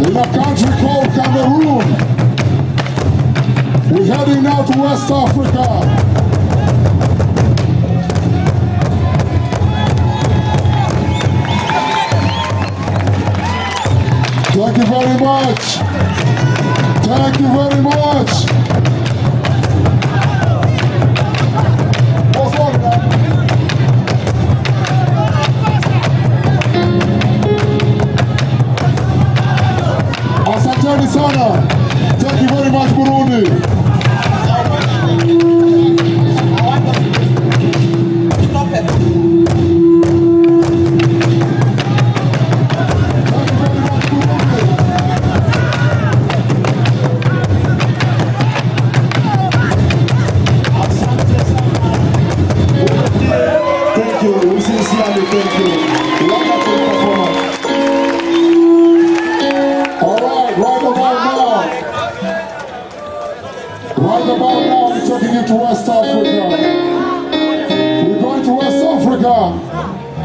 in a country called Cameroon. We're heading now to West Africa. Thank you very much. Thank you very much. Asanteni sana. Thank you very much, Burundi.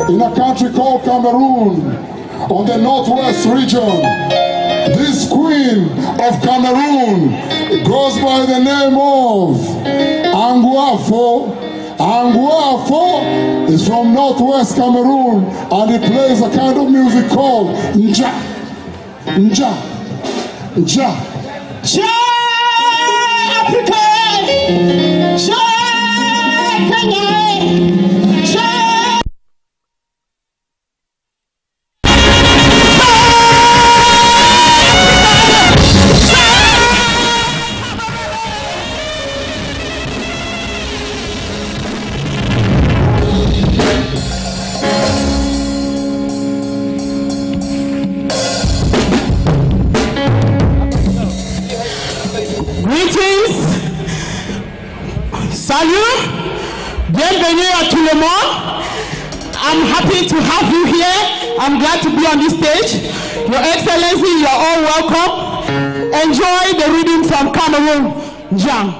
In a country called Cameroon, on the northwest region. This queen of Cameroon goes by the name of Anguafo. Anguafo is from northwest Cameroon, and he plays a kind of music called Nja. Nja. Nja. Nja Africa. Nja Kenya. Salut, bienvenue à tout le monde. I'm happy to have you here. I'm glad to be on this stage. Your Excellency, you're all welcome. Enjoy the reading from Cameroon, Jam.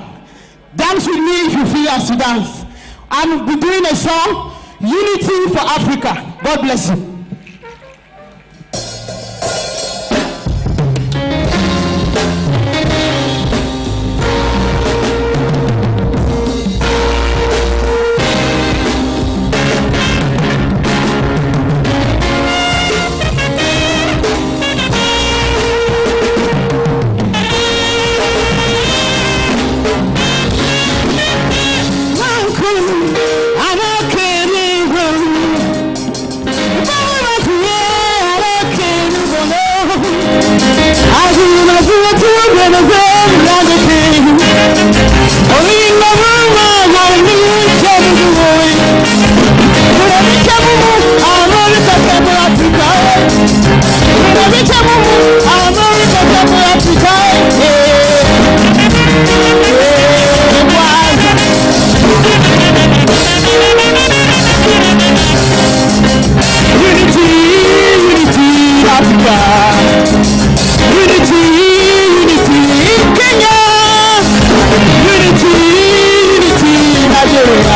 Dance with me if you feel as to dance. I'll be doing a song, Unity for Africa. God bless you. Unity, Nigeria.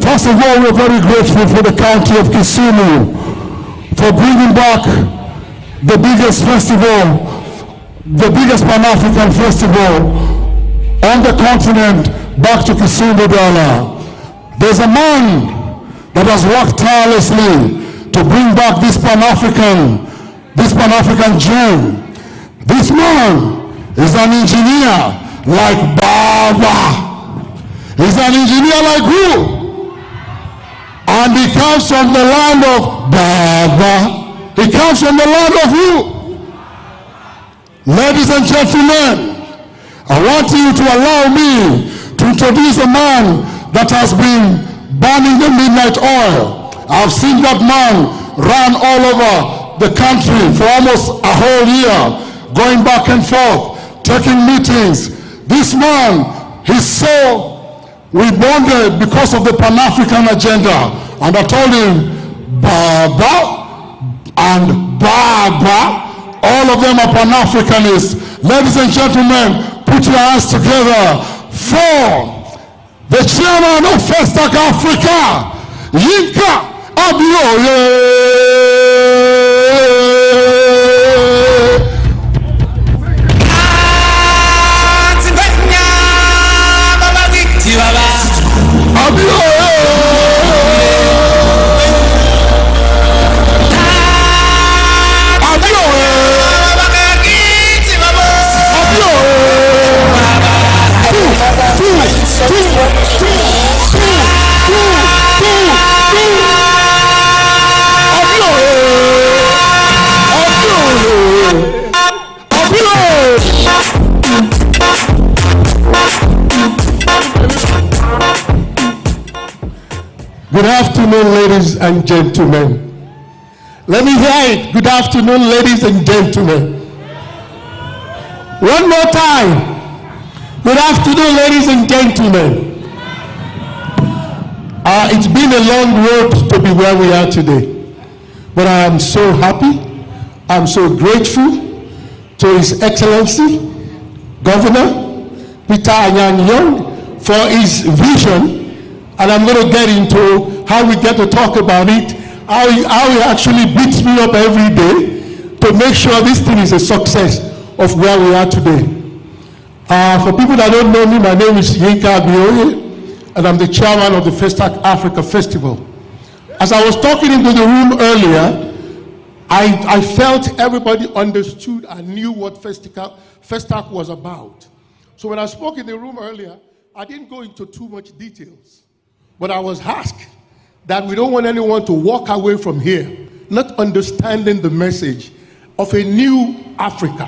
First of all, we're very grateful for the county of Kisumu for bringing back the biggest festival, the biggest Pan-African festival on the continent back to Kisumu, Ghana. There's a man that has worked tirelessly to bring back this Pan-African gem. This man is an engineer like Baba. He's an engineer like who? And he comes from the land of Baba. He comes from the land of who? Ladies and gentlemen, I want you to allow me to introduce a man that has been burning the midnight oil. I've seen that man run all over the country for almost a whole year, going back and forth, taking meetings. This man, he's so rebonded because of the Pan-African agenda. And I told him, Baba and Baba, all of them are Pan-Africanists. Ladies and gentlemen, put your hands together for the chairman of Festac Africa, Yinka Abioye. Good afternoon, ladies and gentlemen. Let me hear it. Good afternoon, ladies and gentlemen. One more time. Good afternoon, ladies and gentlemen. It's been a long road to be where we are today. But I am so happy. I'm so grateful to His Excellency, Governor Peter Anyang Young, for his vision. And I'm going to get into how we get to talk about it, how he actually beats me up every day to make sure this thing is a success of where we are today. For people that don't know me, my name is Yinka Abioye, and I'm the chairman of the Festac Africa Festival. As I was talking into the room earlier, I felt everybody understood and knew what Festac was about. So when I spoke in the room earlier, I didn't go into too much details. But I was asked that we don't want anyone to walk away from here not understanding the message of a new Africa,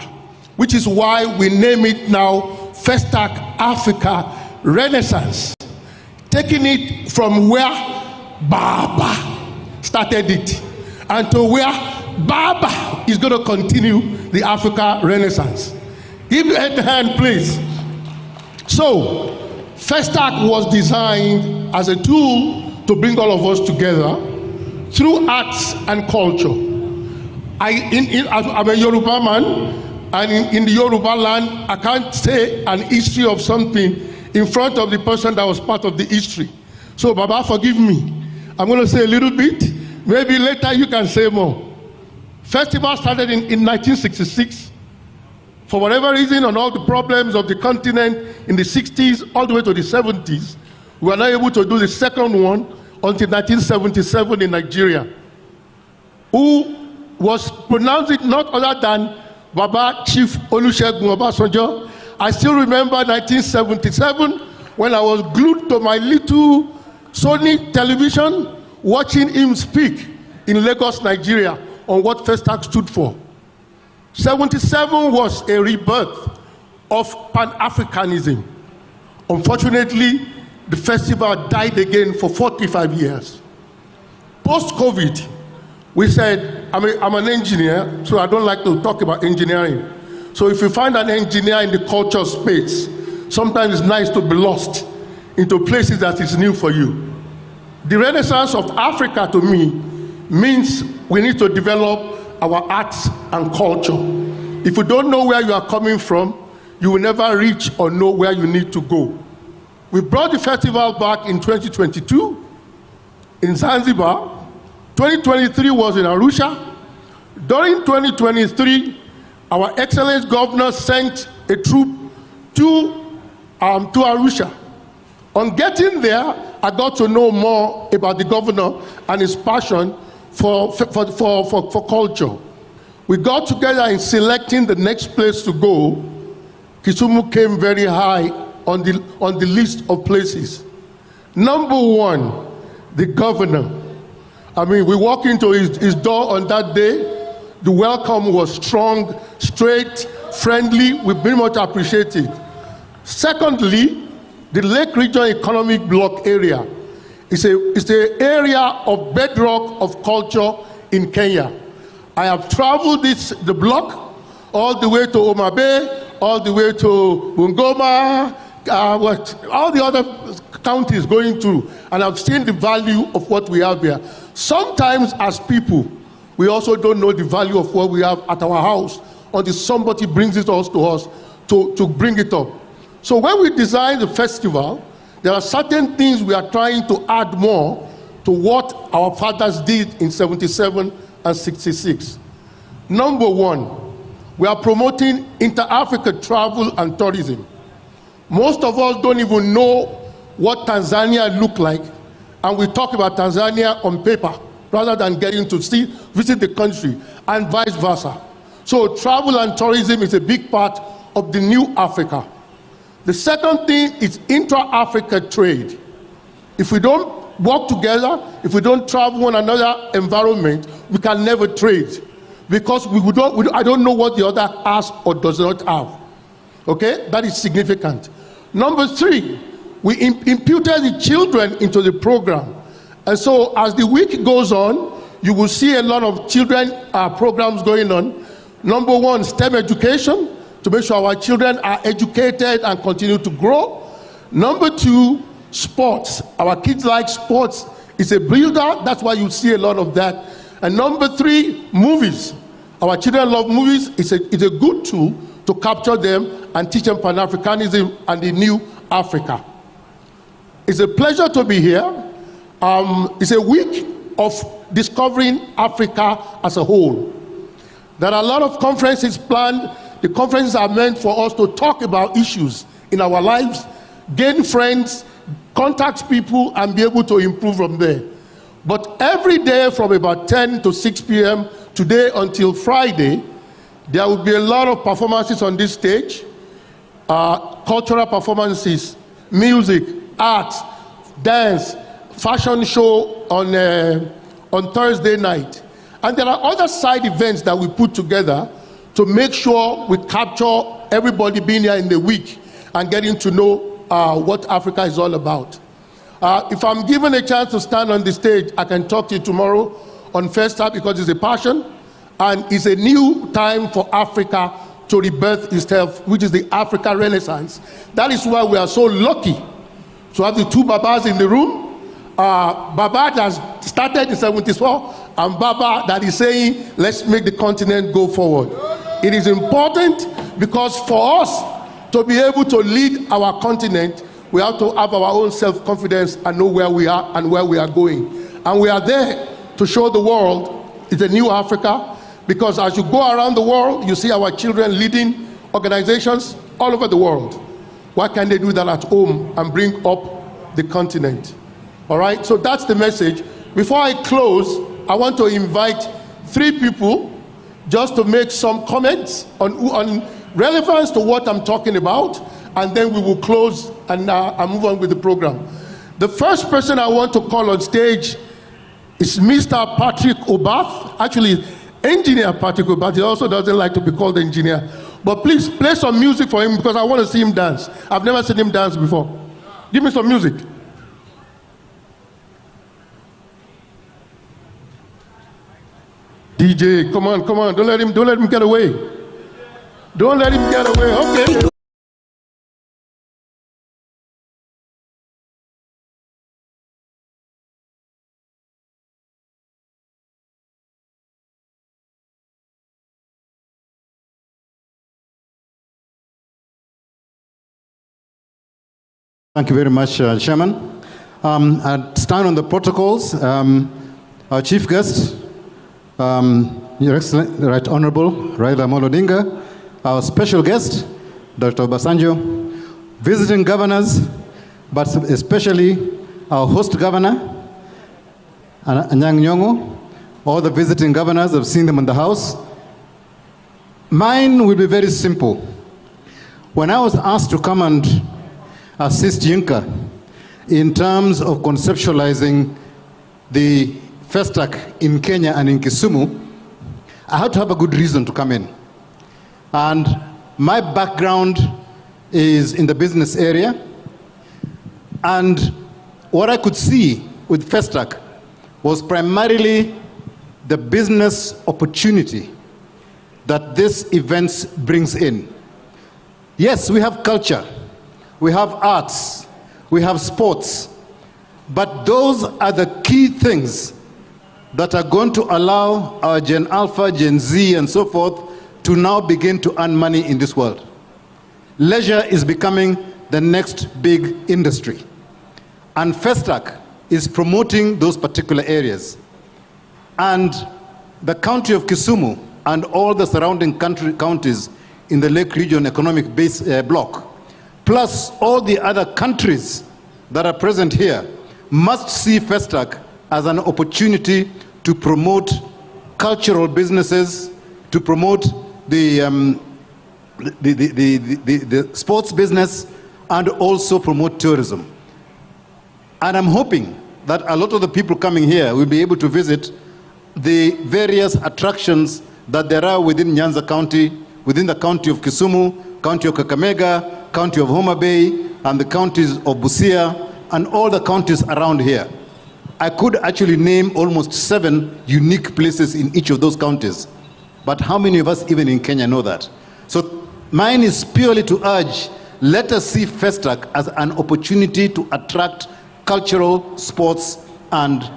which is why we name it now Festac Africa Renaissance, taking it from where Baba started it and to where Baba is going to continue the Africa Renaissance. Give me a hand, please. So, Festac was designed as a tool to bring all of us together through arts and culture. I'm a Yoruba man, and in the Yoruba land, I can't say an history of something in front of the person that was part of the history. So, Baba, forgive me. I'm going to say a little bit. Maybe later you can say more. Festival started in 1966. For whatever reason, on all the problems of the continent in the 60s all the way to the 70s, we were not able to do the second one until 1977 in Nigeria, who was pronounced not other than Baba Chief Olusegun Obasanjo. I still remember 1977 when I was glued to my little Sony television watching him speak in Lagos, Nigeria, on what Festac stood for. 77 was a rebirth of Pan-Africanism. Unfortunately, the festival died again for 45 years. Post-COVID, we said, I'm an engineer, so I don't like to talk about engineering. So if you find an engineer in the culture space, sometimes it's nice to be lost into places that is new for you. The Renaissance of Africa, to me, means we need to develop our arts and culture. If you don't know where you are coming from, you will never reach or know where you need to go. We brought the festival back in 2022 in Zanzibar. 2023 was in Arusha. During 2023, our excellent governor sent a troop to Arusha. On getting there, I got to know more about the governor and his passion for culture. We got together in selecting the next place to go. Kisumu came very high on the list of places. Number one, the governor. I mean, we walked into his door on that day. The welcome was strong, straight, friendly. We very much appreciate it. Secondly, the Lake Region Economic Bloc area is the area of bedrock of culture in Kenya. I have traveled the block all the way to Homa Bay, all the way to Bungoma, all the other counties going through, and I've seen the value of what we have here. Sometimes as people, we also don't know the value of what we have at our house until somebody brings it to us to bring it up. So when we design the festival, there are certain things we are trying to add more to what our fathers did in 77 and 66. Number one, we are promoting inter-Africa travel and tourism. Most of us don't even know what Tanzania looked like, and we talk about Tanzania on paper rather than getting to visit the country, and vice versa. So travel and tourism is a big part of the new Africa. The second thing is intra-Africa trade. If we don't work together, if we don't travel one another environment, we can never trade, because I don't know what the other has or does not have. Okay, that is significant. Number three, we imputed the children into the program. And so as the week goes on, you will see a lot of children programs going on. Number one, STEM education, to make sure our children are educated and continue to grow. Number two, sports. Our kids like sports. It's a builder, that's why you see a lot of that. And number three, movies. Our children love movies. It's a good tool to capture them and teach them Pan-Africanism and the new Africa. It's a pleasure to be here. It's a week of discovering Africa as a whole. There are a lot of conferences planned. The conferences are meant for us to talk about issues in our lives, gain friends, contact people, and be able to improve from there. But every day from about 10 to 6 p.m. today until Friday, there will be a lot of performances on this stage, cultural performances, music, art, dance, fashion show, on Thursday night. And there are other side events that we put together to make sure we capture everybody being here in the week and getting to know what Africa is all about. If I'm given a chance to stand on the stage, I can talk to you tomorrow on Festac because it's a passion and it's a new time for Africa to rebirth itself, which is the Africa Renaissance. That is why we are so lucky to have the two Babas in the room. Baba that started in 74 and Baba that is saying, let's make the continent go forward. It is important because for us to be able to lead our continent, we have to have our own self-confidence and know where we are and where we are going. And we are there to show the world it's a new Africa, because as you go around the world, you see our children leading organizations all over the world. Why can't they do that at home and bring up the continent? All right, so that's the message. Before I close, I want to invite 3 people just to make some comments on relevance to what I'm talking about, and then we will close and move on with the program. The first person I want to call on stage is Mr. Patrick Obath. Actually, Engineer Patrick Obath. He also doesn't like to be called engineer. But please play some music for him because I want to see him dance. I've never seen him dance before. Give me some music. DJ, come on, come on. Don't let him get away. Don't let him get away. Okay. Thank you very much, Chairman. I stand on the protocols. Our chief guest, Your Excellency, Right Honorable Raila Odinga, our special guest, Dr. Obasanjo, visiting governors, but especially our host governor, Anyang' Nyong'o, all the visiting governors, I've seen them in the house. Mine will be very simple. When I was asked to come and assist Yinka in terms of conceptualizing the Festac in Kenya and in Kisumu, I had to have a good reason to come in. And my background is in the business area. And what I could see with Festac was primarily the business opportunity that this event brings in. Yes, we have culture. We have arts, we have sports, but those are the key things that are going to allow our Gen Alpha, Gen Z, and so forth to now begin to earn money in this world. Leisure is becoming the next big industry, and Festac is promoting those particular areas. And the county of Kisumu and all the surrounding counties in the Lake Region Economic Base Block, plus all the other countries that are present here, must see Festac as an opportunity to promote cultural businesses, to promote the sports business, and also promote tourism. And I'm hoping that a lot of the people coming here will be able to visit the various attractions that there are within Nyanza County, within the county of Kisumu, county of Kakamega, county of Homa Bay, and the counties of Busia, and all the counties around here. I could actually name almost 7 unique places in each of those counties. But how many of us even in Kenya know that? So mine is purely to urge, let us see Festac as an opportunity to attract cultural, sports, and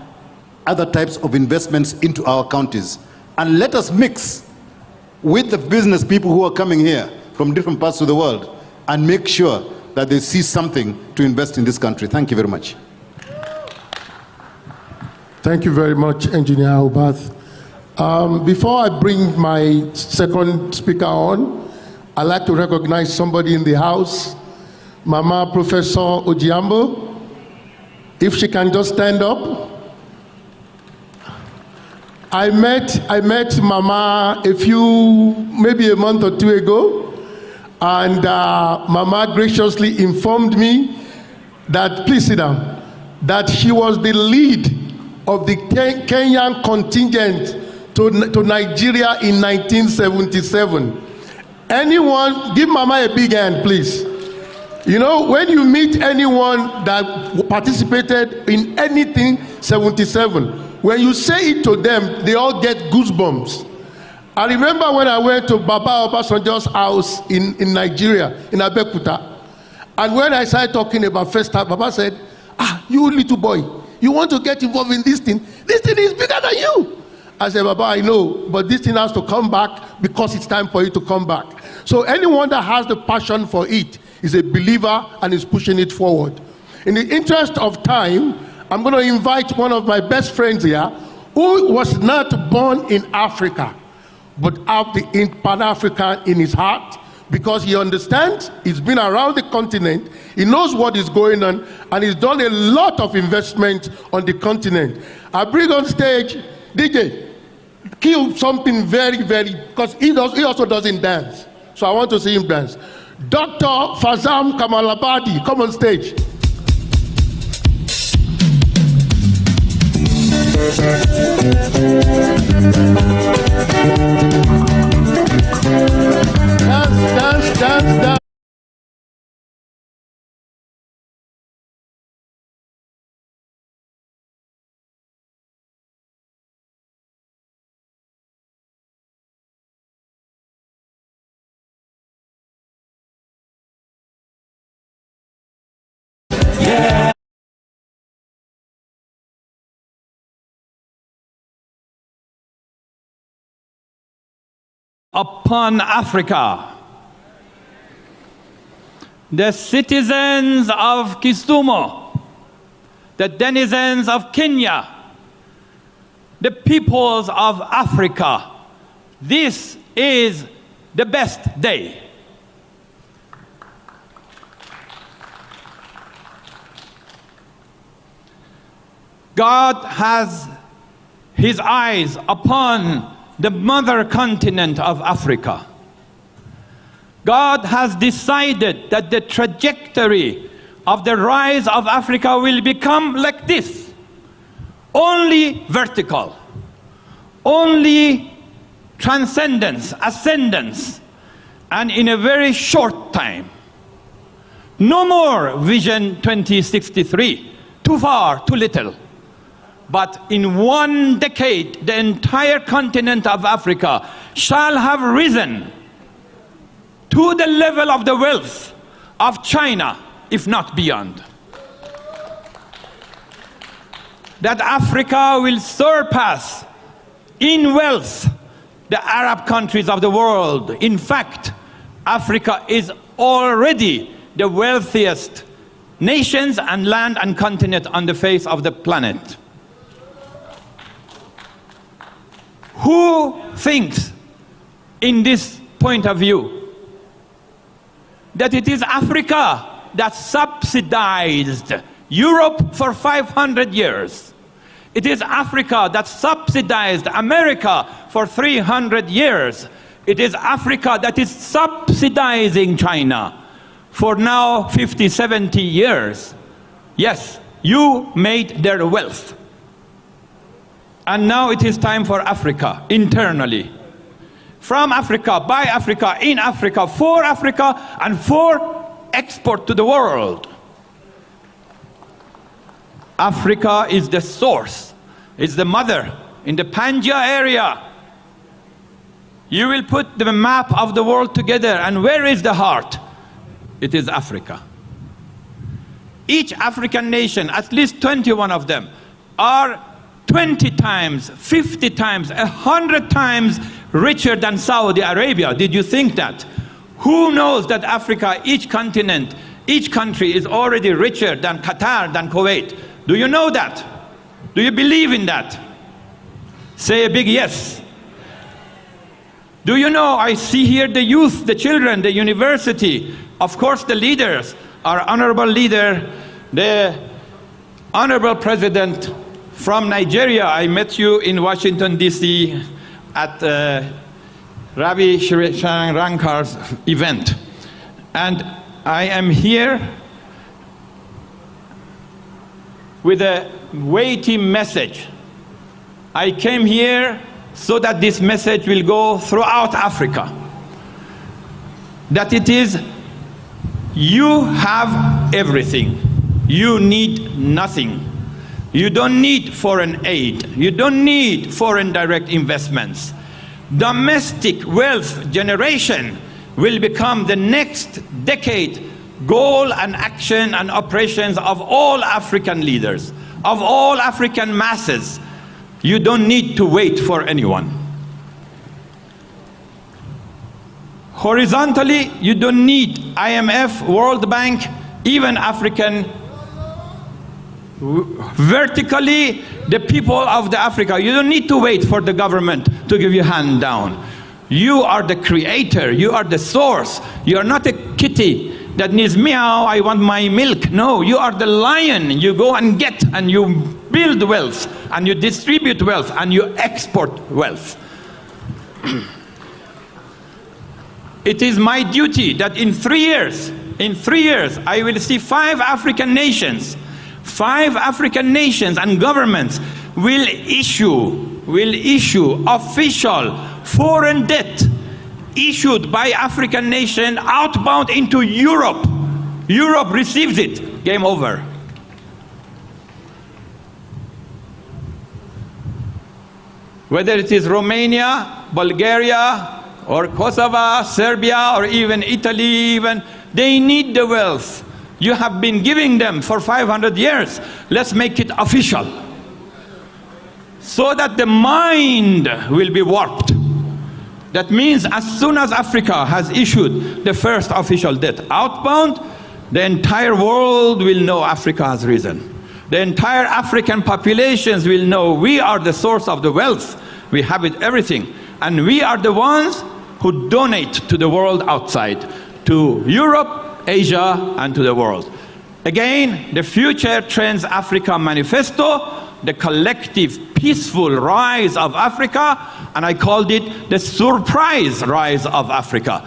other types of investments into our counties. And let us mix with the business people who are coming here from different parts of the world and make sure that they see something to invest in this country. Thank you very much. Thank you very much, Engineer Obath. Before I bring my second speaker on, I'd like to recognize somebody in the house, Mama Professor Ojiambo. If she can just stand up. I met Mama maybe a month or 2 ago, and Mama graciously informed me that, please sit down, that she was the lead of the Kenyan contingent to Nigeria in 1977. Anyone, give Mama a big hand, please. You know, when you meet anyone that participated in anything 77, when you say it to them, they all get goosebumps. I remember when I went to Baba Obasanjo's house in Nigeria, in Abeokuta, and when I started talking about Festac, Baba said, you little boy, you want to get involved in this thing? This thing is bigger than you. I said, Baba, I know, but this thing has to come back because it's time for it to come back. So anyone that has the passion for it is a believer and is pushing it forward. In the interest of time, I'm going to invite one of my best friends here who was not born in Africa, but have the Pan-African in his heart, because he understands, he's been around the continent, he knows what is going on, and he's done a lot of investment on the continent. I bring on stage DJ, kill something very, because he also doesn't dance. So I want to see him dance. Dr. Fazam Kamalabadi, come on stage. Dance. Upon Africa. The citizens of Kisumu, the denizens of Kenya, the peoples of Africa, this is the best day. God has his eyes upon the mother continent of Africa. God has decided that the trajectory of the rise of Africa will become like this. Only vertical, only transcendence, ascendance, and in a very short time. No more Vision 2063, too far, too little. But in 1 decade, the entire continent of Africa shall have risen to the level of the wealth of China, if not beyond. That Africa will surpass in wealth the Arab countries of the world. In fact, Africa is already the wealthiest nations and land and continent on the face of the planet. Who thinks, in this point of view, that it is Africa that subsidized Europe for 500 years? It is Africa that subsidized America for 300 years. It is Africa that is subsidizing China for now 50, 70 years. Yes, you made their wealth. And now it is time for Africa, internally. From Africa, by Africa, in Africa, for Africa, and for export to the world. Africa is the source, is the mother. In the Pangaea area, you will put the map of the world together, and where is the heart? It is Africa. Each African nation, at least 21 of them, are 20 times, 50 times, 100 times richer than Saudi Arabia. Did you think that? Who knows that Africa, each continent, each country is already richer than Qatar, than Kuwait? Do you know that? Do you believe in that? Say a big yes. Do you know, I see here the youth, the children, the university, of course the leaders, our honorable leader, the honorable president from Nigeria. I met you in Washington, D.C. at Ravi Shankara's event. And I am here with a weighty message. I came here so that this message will go throughout Africa. That it is, you have everything. You need nothing. You don't need foreign aid. You don't need foreign direct investments. Domestic wealth generation will become the next decade goal and action and operations of all African leaders, of all African masses. You don't need to wait for anyone. Horizontally, you don't need IMF, World Bank, even African. Vertically, the people of the Africa, you don't need to wait for the government to give you a hand down. You are the creator, you are the source. You are not a kitty that needs meow, I want my milk. No, you are the lion. You go and get, and you build wealth, and you distribute wealth, and you export wealth. It is my duty that in 3 years, I will see 5 African nations and governments will issue official foreign debt issued by African nation outbound into Europe. Europe receives it. Game over. Whether it is Romania, Bulgaria, or Kosovo, Serbia, or even Italy, they need the wealth. You have been giving them for 500 years. Let's make it official, so that the mind will be warped. That means as soon as Africa has issued the first official debt outbound, the entire world will know Africa has risen. The entire African populations will know we are the source of the wealth. We have it everything. And we are the ones who donate to the world outside, to Europe, Asia, and to the world. Again, the Future Trends Africa Manifesto, the collective peaceful rise of Africa, and I called it the surprise rise of Africa.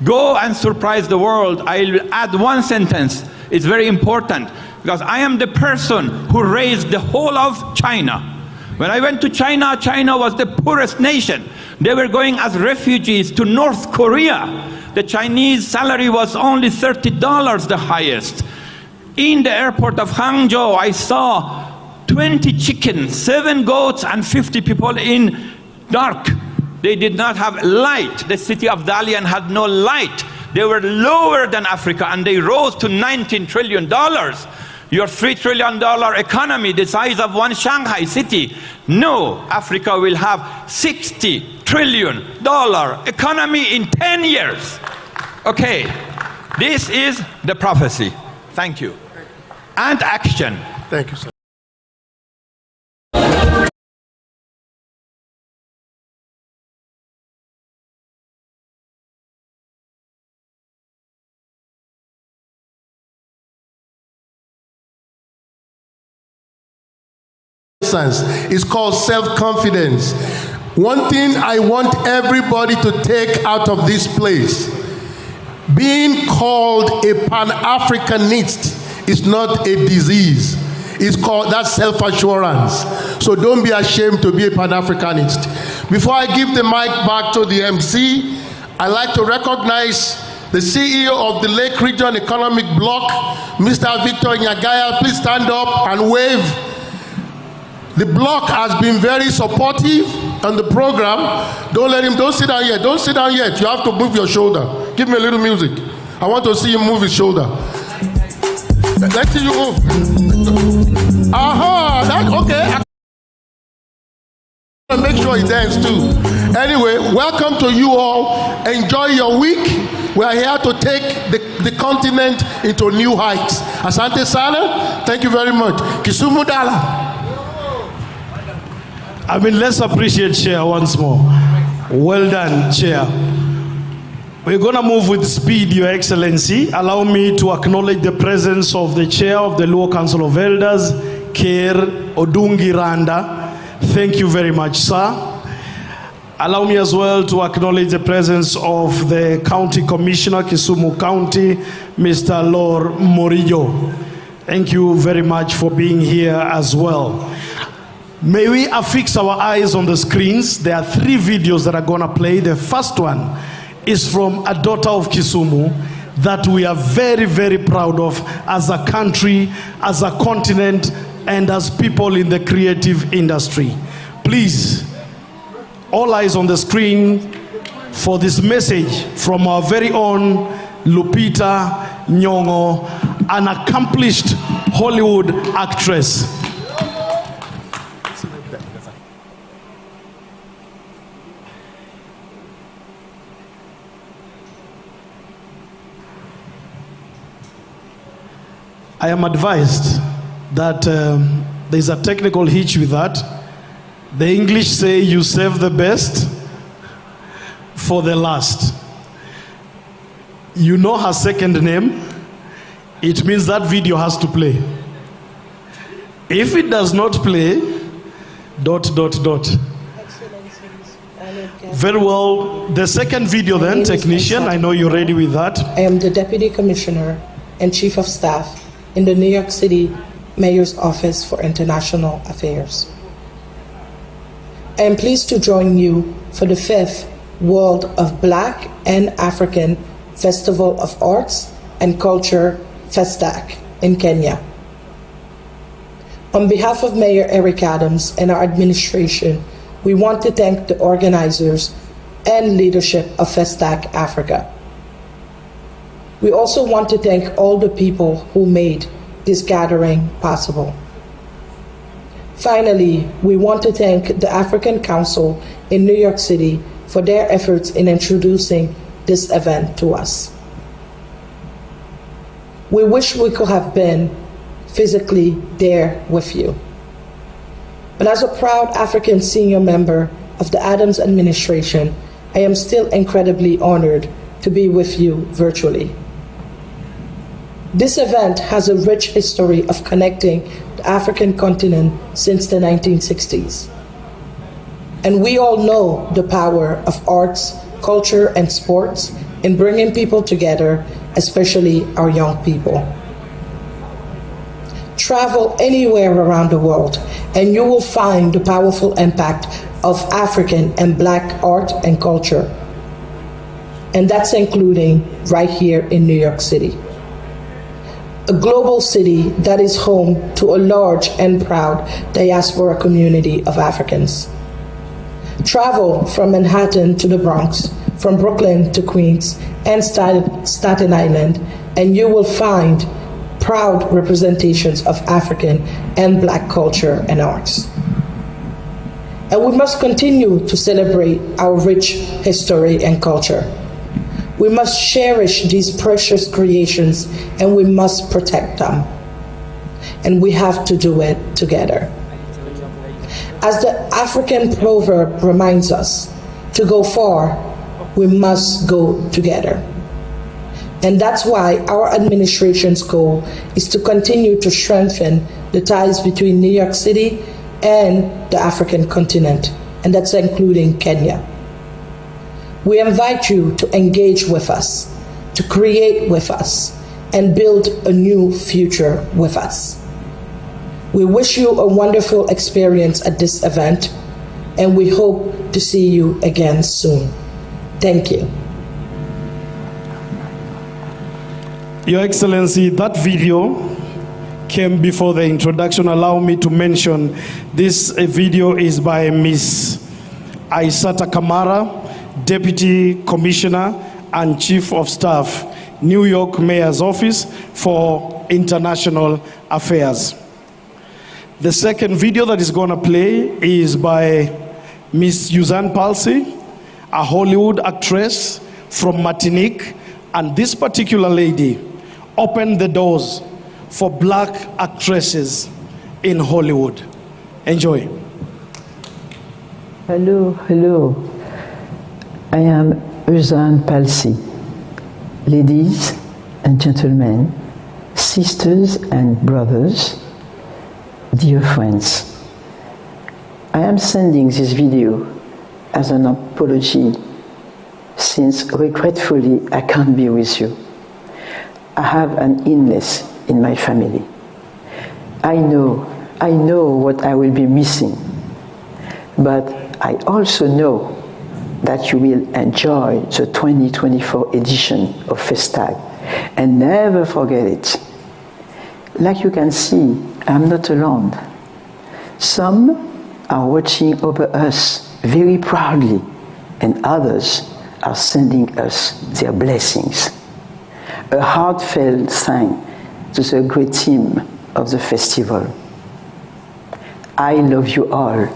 Go and surprise the world. I'll add one sentence. It's very important, because I am the person who raised the whole of China. When I went to China, China was the poorest nation. They were going as refugees to North Korea. The Chinese salary was only $30 the highest. In the airport of Hangzhou, I saw 20 chickens, 7 goats, and 50 people in dark. They did not have light. The city of Dalian had no light. They were lower than Africa, and they rose to $19 trillion. Your $3 trillion economy, the size of one Shanghai city. No, Africa will have $60 trillion economy in 10 years. Okay, this is the prophecy. Thank you. And action. Thank you, sir. It's called self-confidence. One thing I want everybody to take out of this place: being called a Pan-Africanist is not a disease. It's called, that's self-assurance. So don't be ashamed to be a Pan-Africanist. Before I give the mic back to the MC, I'd like to recognize the CEO of the Lake Region Economic Bloc, Mr. Victor Nyagaya. Please stand up and wave. The bloc has been very supportive on the program. Don't sit down yet. Don't sit down yet. You have to move your shoulder. Give me a little music. I want to see you move his shoulder. Let's see you move. Aha, okay. Make sure he dance too. Anyway, welcome to you all. Enjoy your week. We are here to take the continent into new heights. Asante sana. Thank you very much. Kisumu dala. Let's appreciate Chair once more. Well done, Chair. We're going to move with speed, Your Excellency. Allow me to acknowledge the presence of the Chair of the Luo Council of Elders, Ker Odinga Randa. Thank you very much, sir. Allow me as well to acknowledge the presence of the County Commissioner, Kisumu County, Mr. Lord Morillo. Thank you very much for being here as well. May we affix our eyes on the screens. There are 3 videos that are going to play. The first one is from a daughter of Kisumu that we are very, very proud of as a country, as a continent, and as people in the creative industry. Please, all eyes on the screen for this message from our very own Lupita Nyong'o, an accomplished Hollywood actress. I am advised that there's a technical hitch with that. The English say you save the best for the last. You know her second name. It means that video has to play. If it does not play, ... Very well. The second video then, technician, I know you're ready with that. I am the Deputy Commissioner and Chief of Staff in the New York City Mayor's Office for International Affairs. I am pleased to join you for the 5th World of Black and African Festival of Arts and Culture, Festac, in Kenya. On behalf of Mayor Eric Adams and our administration, we want to thank the organizers and leadership of Festac Africa. We also want to thank all the people who made this gathering possible. Finally, we want to thank the African Council in New York City for their efforts in introducing this event to us. We wish we could have been physically there with you. But as a proud African senior member of the Adams administration, I am still incredibly honored to be with you virtually. This event has a rich history of connecting the African continent since the 1960s. And we all know the power of arts, culture, and sports in bringing people together, especially our young people. Travel anywhere around the world, and you will find the powerful impact of African and Black art and culture. And that's including right here in New York City. A global city that is home to a large and proud diaspora community of Africans. Travel from Manhattan to the Bronx, from Brooklyn to Queens and Staten Island, and you will find proud representations of African and Black culture and arts. And we must continue to celebrate our rich history and culture. We must cherish these precious creations and we must protect them. And we have to do it together. As the African proverb reminds us, to go far, we must go together. And that's why our administration's goal is to continue to strengthen the ties between New York City and the African continent, and that's including Kenya. We invite you to engage with us, to create with us, and build a new future with us. We wish you a wonderful experience at this event, and we hope to see you again soon. Thank you. Your Excellency, that video came before the introduction. Allow me to mention this video is by Miss Aissata Kamara, Deputy Commissioner and Chief of Staff, New York Mayor's Office for International Affairs. The second video that is going to play is by Miss Suzanne Palsy, a Hollywood actress from Martinique, and this particular lady opened the doors for Black actresses in Hollywood. Enjoy. Hello, hello. I am Suzanne Palsy. Ladies and gentlemen, sisters and brothers, dear friends, I am sending this video as an apology since regretfully I can't be with you. I have an illness in my family. I know what I will be missing, but I also know that you will enjoy the 2024 edition of Festac and never forget it. Like you can see, I'm not alone. Some are watching over us very proudly, and others are sending us their blessings. A heartfelt thanks to the great team of the festival. I love you all.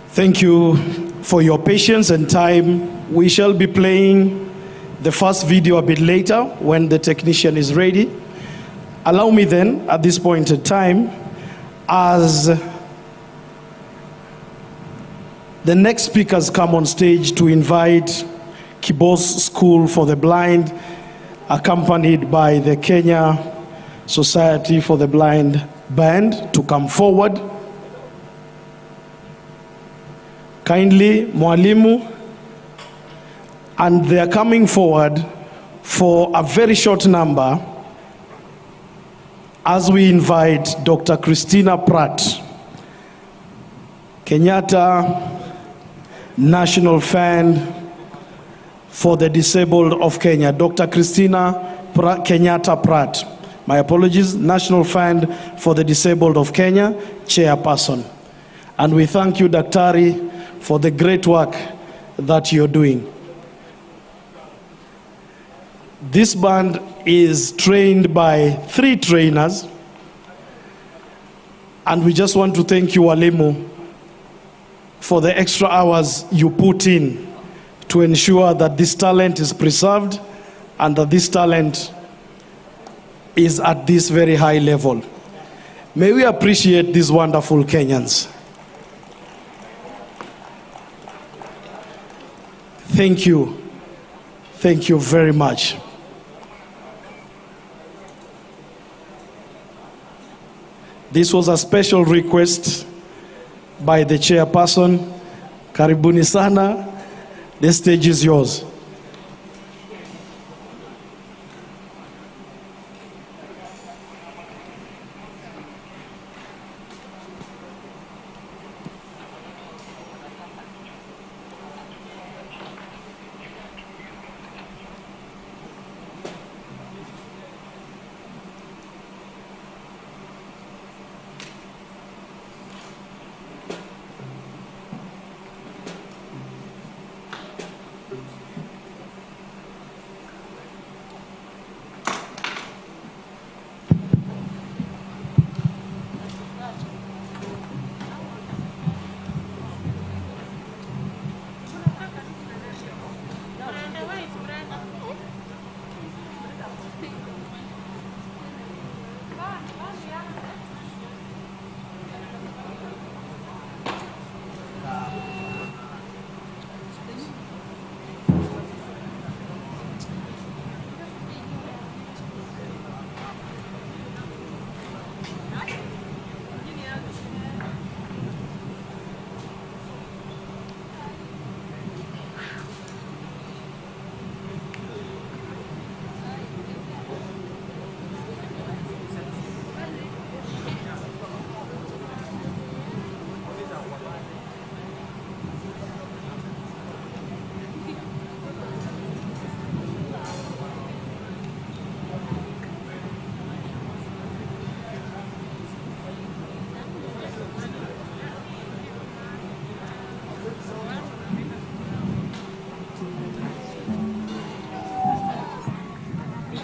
Thank you for your patience and time. We shall be playing the first video a bit later when the technician is ready. Allow me then, at this point in time, as the next speakers come on stage, to invite Kibos School for the Blind, accompanied by the Kenya Society for the Blind Band, to come forward. Kindly, Mwalimu, and they are coming forward for a very short number as we invite Dr. Christina Pratt, Kenyatta National Fund for the Disabled of Kenya. Dr. Christina Kenyatta Pratt, my apologies, National Fund for the Disabled of Kenya, chairperson. And we thank you, Daktari, for the great work that you're doing. This band is trained by 3 trainers, and we just want to thank you, Walimu, for the extra hours you put in to ensure that this talent is preserved and that this talent is at this very high level. May we appreciate these wonderful Kenyans. Thank you. Thank you very much. This was a special request by the chairperson. Karibuni sana. The stage is yours.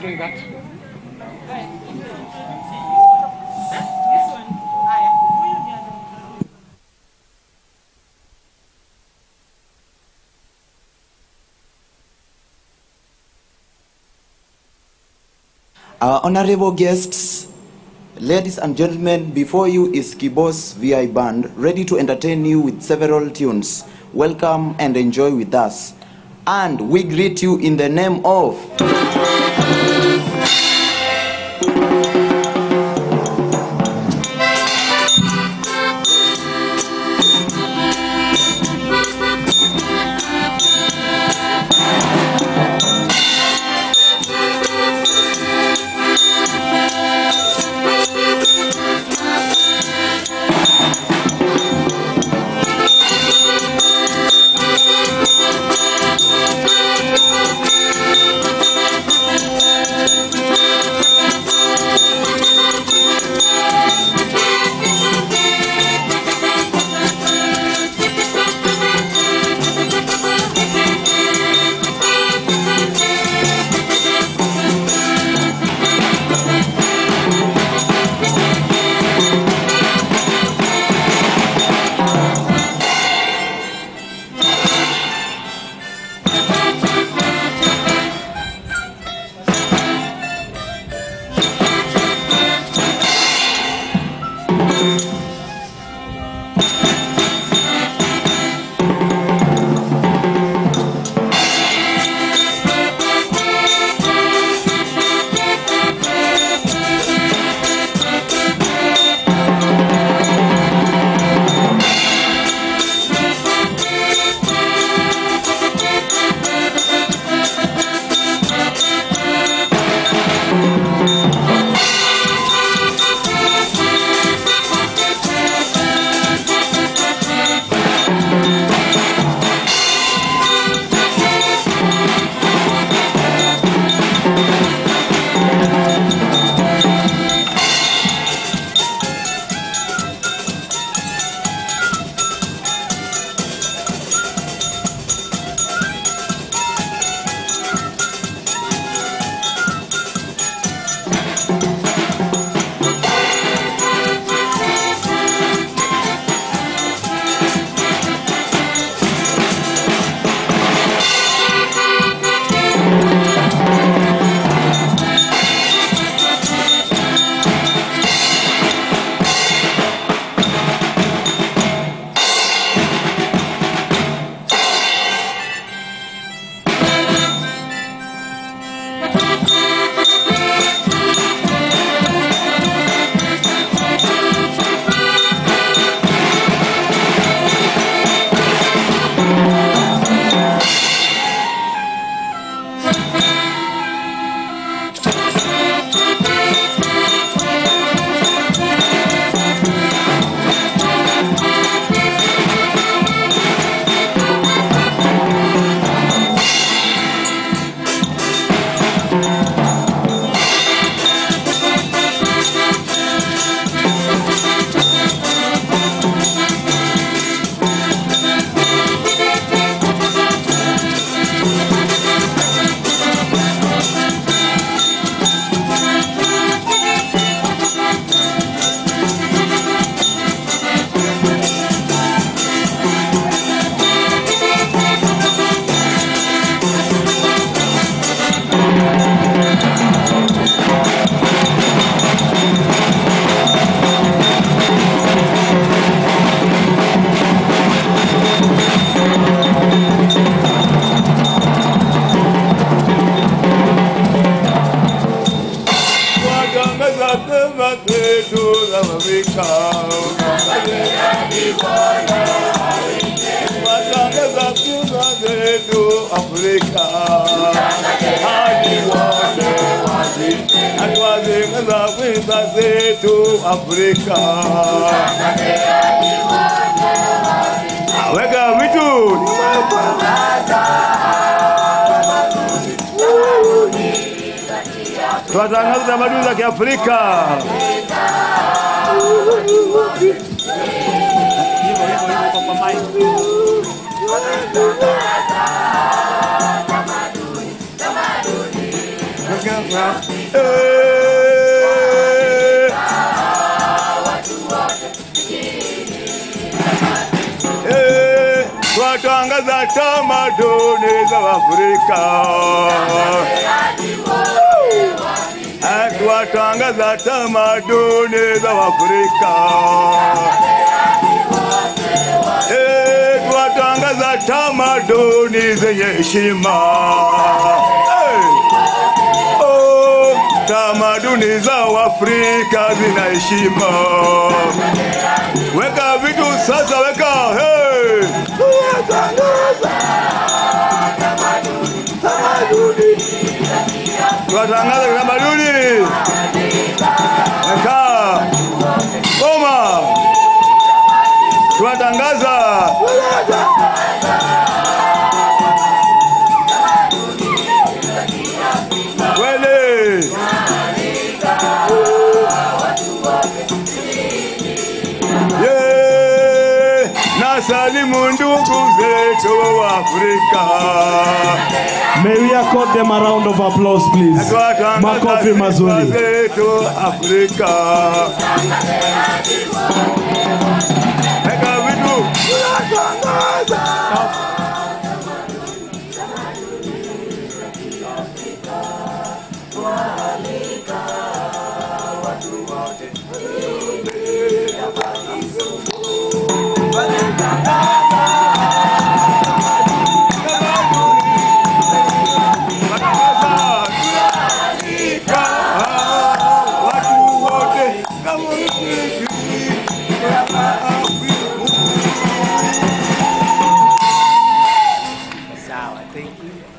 Doing that. Our honorable guests, ladies and gentlemen, before you is Kibos VI Band, ready to entertain you with several tunes. Welcome and enjoy with us. And we greet you in the name of hadi wote wazike, atuwazengaza kwenda zetu Afrika. Weka vitu tuwatangaza tamaduni za Kiafrika. Tuwatangaza tamaduni za Afrika. Tuwatangaza tamaduni za Afrika. Tuwatangaza tamaduni zenye heshima. Tamaduni za Afrika zina heshima. Weka vitu sasa, weka. Tuwatangaza tamaduni. Weka. Goma. Tuwatangaza. Kweli. Nasalimu ndugu zetu wa Afrika. May we accord them a round of applause, please. Makofi mazuri. Zetu Afrika. Eka vitu.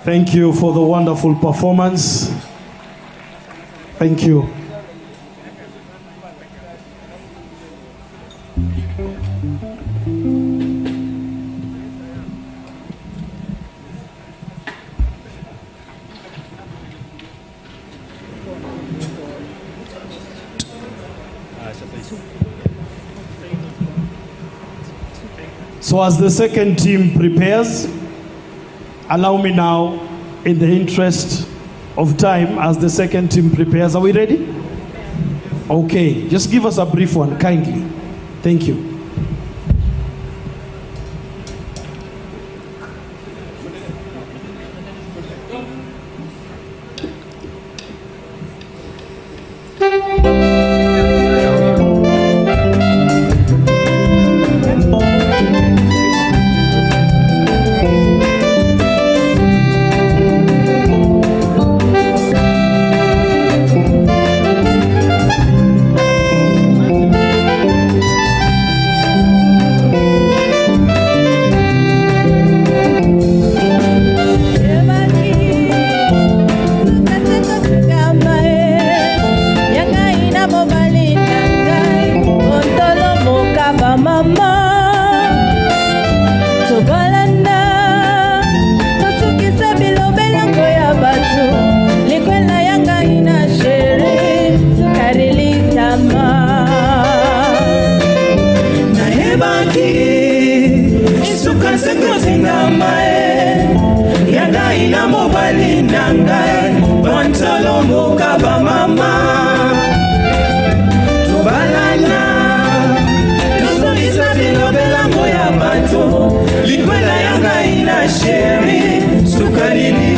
Thank you for the wonderful performance. Thank you. So as the second team prepares, allow me now, in the interest of time, as the second team prepares. Are we ready? Okay, just give us a brief one, kindly. Thank you. Likwela yanga ina sheri, sukarili